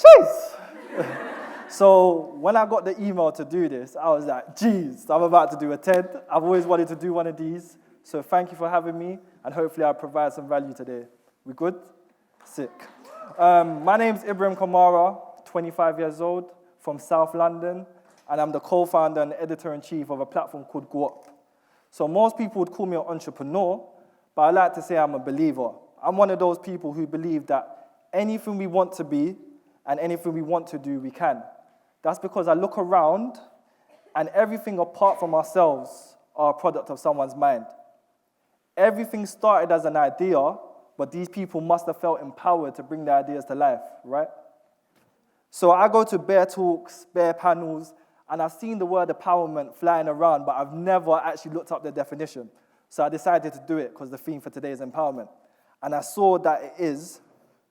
Jeez. So when I got the email to do this, I was like, geez, I'm about to do a TED. I've always wanted to do one of these. So thank you for having me, and hopefully I'll provide some value today. We good? Sick. My name's Ibrahim Kamara, 25 years old, from South London, and I'm the co-founder and editor-in-chief of a platform called Go Up. So most people would call me an entrepreneur, but I like to say I'm a believer. I'm one of those people who believe that anything we want to be and anything we want to do, we can. That's because I look around and everything apart from ourselves are a product of someone's mind. Everything started as an idea, but these people must have felt empowered to bring their ideas to life, right? So I go to bare talks, bare panels, and I've seen the word empowerment flying around, but I've never actually looked up the definition. So I decided to do it because the theme for today is empowerment. And I saw that it is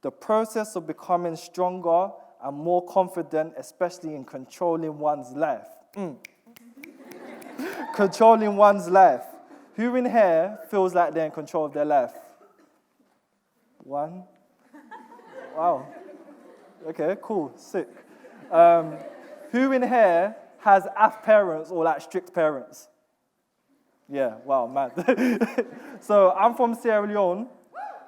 the process of becoming stronger and more confident, especially in controlling one's life. Controlling one's life. Who in here feels like they're in control of their life? One? Wow. Okay, cool, sick. Who in here has AF parents or like strict parents? Yeah, wow, mad. So I'm from Sierra Leone,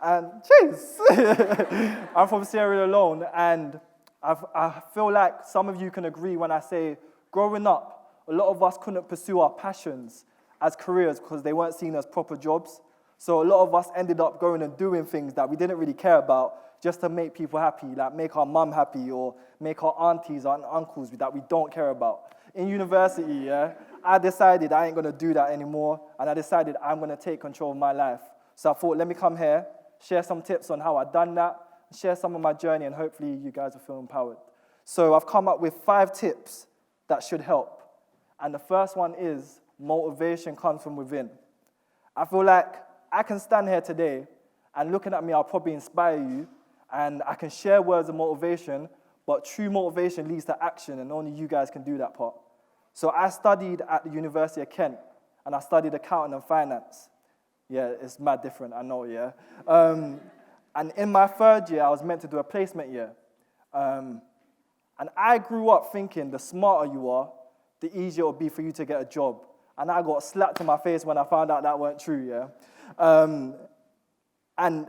and jeez, I'm from Sierra Leone, and I feel like some of you can agree when I say, growing up, a lot of us couldn't pursue our passions as careers because they weren't seen as proper jobs. So a lot of us ended up going and doing things that we didn't really care about just to make people happy, like make our mum happy or make our aunties and uncles that we don't care about. In university, I decided I ain't going to do that anymore, and I decided I'm going to take control of my life. So I thought, let me come here, share some tips on how I've done that, share some of my journey, and hopefully you guys will feel empowered. So I've come up with 5 tips that should help. And the first one is motivation comes from within. I feel like I can stand here today, and looking at me, I'll probably inspire you, and I can share words of motivation, but true motivation leads to action, and only you guys can do that part. So I studied at the University of Kent, and I studied accounting and finance. Yeah, it's mad different, I know, yeah. And in my 3rd year, I was meant to do a placement year. And I grew up thinking the smarter you are, the easier it will be for you to get a job. And I got slapped in my face when I found out that weren't true, yeah. And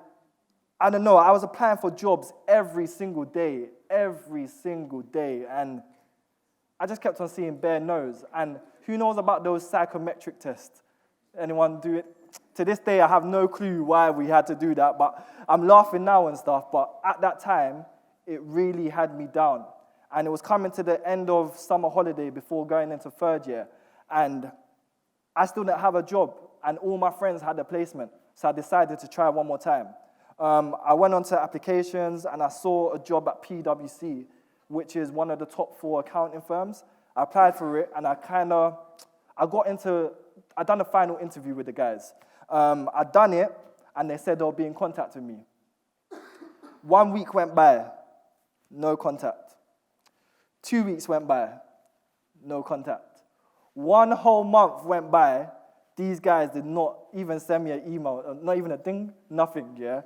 I don't know, I was applying for jobs every single day, and I just kept on seeing bare no's. And who knows about those psychometric tests? Anyone do it? To this day, I have no clue why we had to do that, but I'm laughing now and stuff, but at that time, it really had me down. And it was coming to the end of summer holiday before going into 3rd year, and I still didn't have a job, and all my friends had a placement, so I decided to try one more time. I went on to applications, and I saw a job at PwC, which is one of the top 4 accounting firms. I applied for it, and I done a final interview with the guys. I'd done it, and they said they'll be in contact with me. 1 week went by, no contact. 2 weeks went by, no contact. 1 whole month went by, these guys did not even send me an email, not even a thing, nothing, yeah?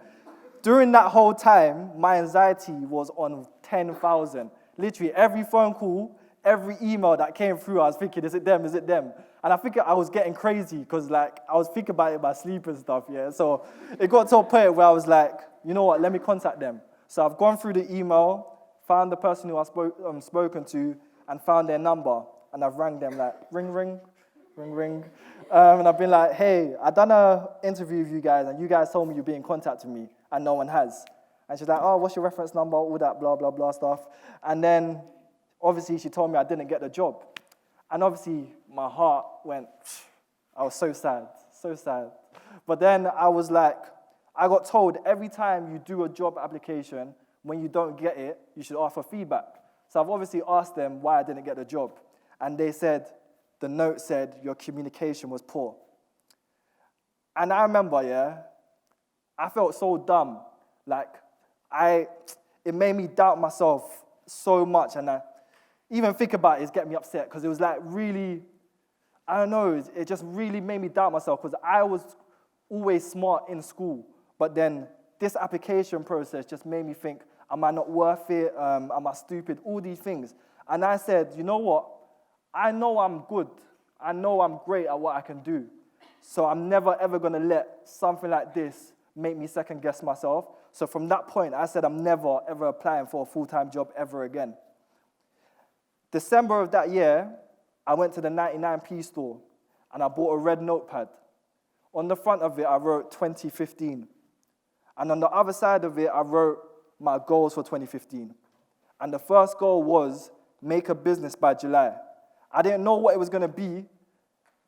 During that whole time, my anxiety was on 10,000. Literally, every phone call, every email that came through, I was thinking, is it them, is it them? And I think I was getting crazy because I was thinking about it in my sleep and stuff, yeah? So it got to a point where I was like, you know what, let me contact them. So I've gone through the email, found the person who I've spoken to, and found their number. And I've rang them like, ring, ring, ring, ring. And I've been like, hey, I done an interview with you guys, and you guys told me you'd be in contact with me, and no one has. And she's like, oh, what's your reference number, all that blah, blah, blah stuff. And then, obviously, she told me I didn't get the job. And obviously, my heart went, I was so sad, so sad. But then I was like, I got told every time you do a job application, when you don't get it, you should ask for feedback. So I've obviously asked them why I didn't get the job. And they said, the note said your communication was poor. And I remember, I felt so dumb. It made me doubt myself so much. And even think about it's getting me upset because it was like really, I don't know, it just really made me doubt myself because I was always smart in school. But then this application process just made me think Am I not worth it? Am I stupid? All these things. And I said, you know what? I know I'm good. I know I'm great at what I can do. So I'm never, ever going to let something like this make me second guess myself. So from that point, I said I'm never, ever applying for a full-time job ever again. December of that year, I went to the 99p store and I bought a red notepad. On the front of it, I wrote 2015. And on the other side of it, I wrote my goals for 2015. And the first goal was make a business by July. I didn't know what it was going to be,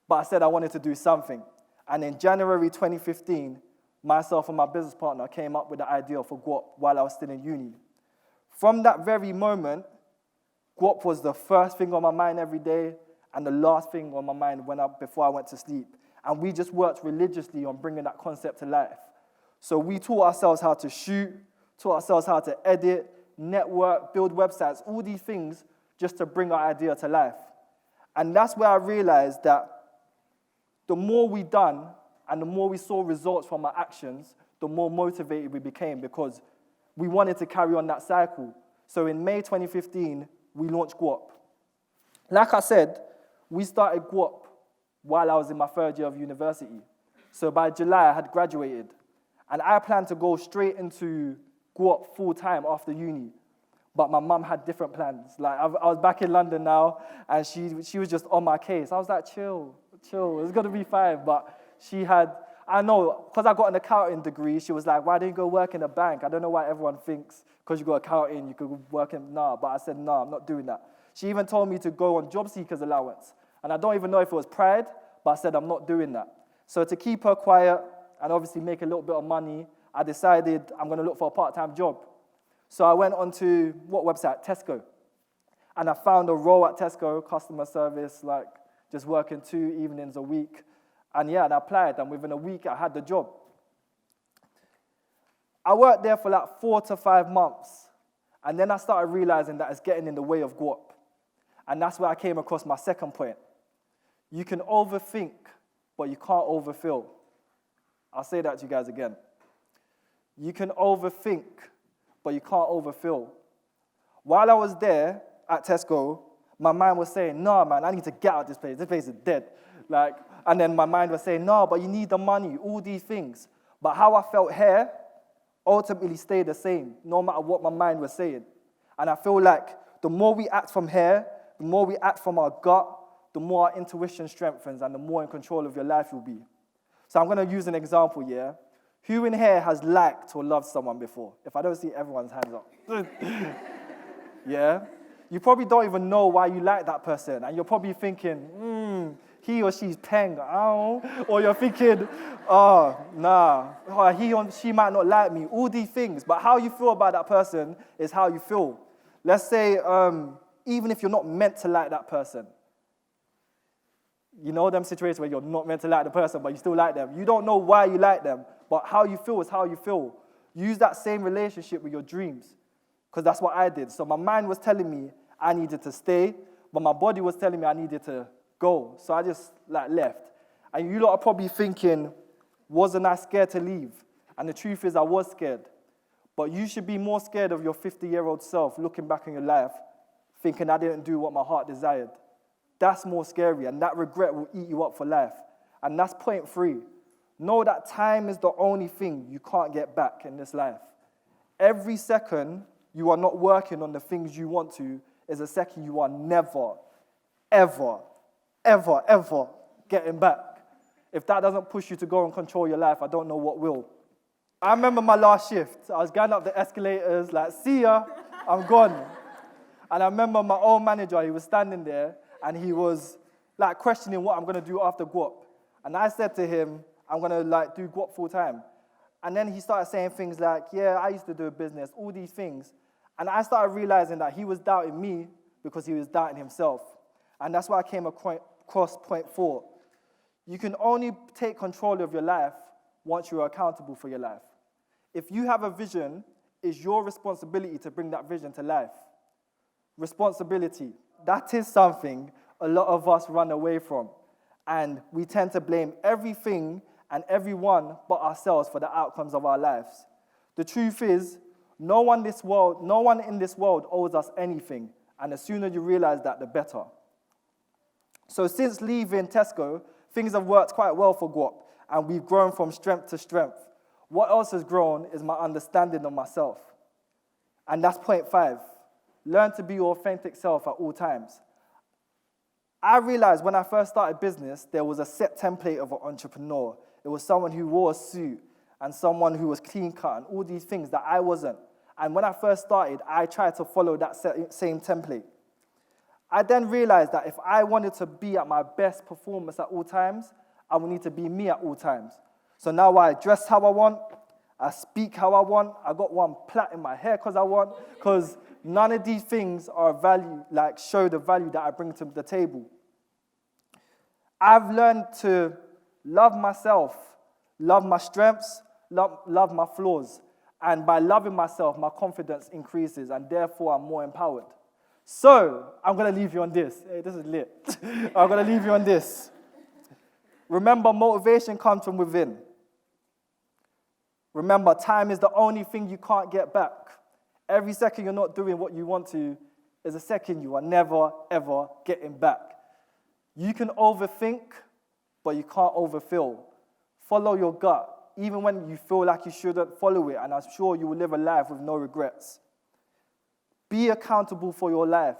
but I said I wanted to do something. And in January 2015, myself and my business partner came up with the idea for GWOP while I was still in uni. From that very moment, GWOP was the first thing on my mind every day and the last thing on my mind before I went to sleep. And we just worked religiously on bringing that concept to life. So we taught ourselves how to shoot, taught ourselves how to edit, network, build websites, all these things just to bring our idea to life. And that's where I realized that the more we done and the more we saw results from our actions, the more motivated we became because we wanted to carry on that cycle. So in May 2015, we launched GWOP. Like I said, we started GWOP while I was in my third year of university. So by July, I had graduated. And I planned to go straight into GWOP full-time after uni. But my mum had different plans. Like, I was back in London now, and she was just on my case. I was like, chill, it's going to be fine. But she had, I know, because I got an accounting degree, she was like, why don't you go work in a bank? I don't know why everyone thinks because you got accounting, you could work in, nah. But I said, no, I'm not doing that. She even told me to go on job seekers allowance. And I don't even know if it was pride, but I said, I'm not doing that. So to keep her quiet and obviously make a little bit of money, I decided I'm going to look for a part-time job. So I went onto, what website? Tesco. And I found a role at Tesco, customer service, like just working 2 evenings a week. And yeah, and I applied, and within a week, I had the job. I worked there for like 4 to 5 months. And then I started realizing that it's getting in the way of GWOP. And that's where I came across my second point. You can overthink, but you can't overfill. I'll say that to you guys again. You can overthink, but you can't overfill. While I was there at Tesco, my mind was saying, no, man, I need to get out of this place. This place is dead. And then my mind was saying, no, but you need the money, all these things. But how I felt here ultimately stayed the same, no matter what my mind was saying. And I feel like the more we act from here, the more we act from our gut, the more our intuition strengthens and the more in control of your life you'll be. So I'm going to use an example, yeah? Who in here has liked or loved someone before? If I don't see everyone's hands up. Yeah? You probably don't even know why you like that person. And you're probably thinking, he or she's peng, oh. Or you're thinking, oh, nah, oh, he or she might not like me. All these things. But how you feel about that person is how you feel. Let's say, even if you're not meant to like that person. You know them situations where you're not meant to like the person, but you still like them. You don't know why you like them, but how you feel is how you feel. Use that same relationship with your dreams, because that's what I did. So my mind was telling me I needed to stay, but my body was telling me I needed to go. So I just left. And you lot are probably thinking, wasn't I scared to leave? And the truth is I was scared. But you should be more scared of your 50-year-old self looking back on your life, thinking I didn't do what my heart desired. That's more scary, and that regret will eat you up for life. And that's point 3. Know that time is the only thing you can't get back in this life. Every second you are not working on the things you want to is a second you are never, ever, ever, ever getting back. If that doesn't push you to go and control your life, I don't know what will. I remember my last shift. I was going up the escalators, see ya, I'm gone. And I remember my old manager, he was standing there, and he was questioning what I'm going to do after GWOP. And I said to him, I'm going to do GWOP full time. And then he started saying things like, yeah, I used to do a business, all these things. And I started realizing that he was doubting me because he was doubting himself. And that's why I came across point 4. You can only take control of your life once you're accountable for your life. If you have a vision, it's your responsibility to bring that vision to life. Responsibility. That is something a lot of us run away from. And we tend to blame everything and everyone but ourselves for the outcomes of our lives. The truth is, No one in this world owes us anything, and the sooner you realize that, the better. So since leaving Tesco, things have worked quite well for Guap, and we've grown from strength to strength. What else has grown is my understanding of myself. And that's point 5. Learn to be your authentic self at all times. I realized when I first started business, there was a set template of an entrepreneur. It was someone who wore a suit and someone who was clean cut and all these things that I wasn't. And when I first started, I tried to follow that same template. I then realized that if I wanted to be at my best performance at all times, I would need to be me at all times. So now I dress how I want, I speak how I want, I got one plait in my hair because I want, because none of these things are value, like show the value that I bring to the table. I've learned to love myself, love my strengths, love my flaws. And by loving myself, my confidence increases, and therefore I'm more empowered. So, I'm going to leave you on this. Hey, this is lit. I'm going to leave you on this. Remember, motivation comes from within. Remember, time is the only thing you can't get back. Every second you're not doing what you want to is a second you are never, ever getting back. You can overthink, but you can't overfeel. Follow your gut. Even when you feel like you shouldn't, follow it, and I'm sure you will live a life with no regrets. Be accountable for your life.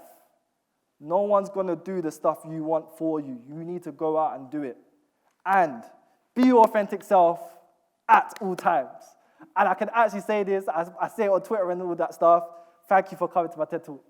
No one's going to do the stuff you want for you. You need to go out and do it. And be your authentic self at all times. And I can actually say this, I say it on Twitter and all that stuff. Thank you for coming to my TED Talk.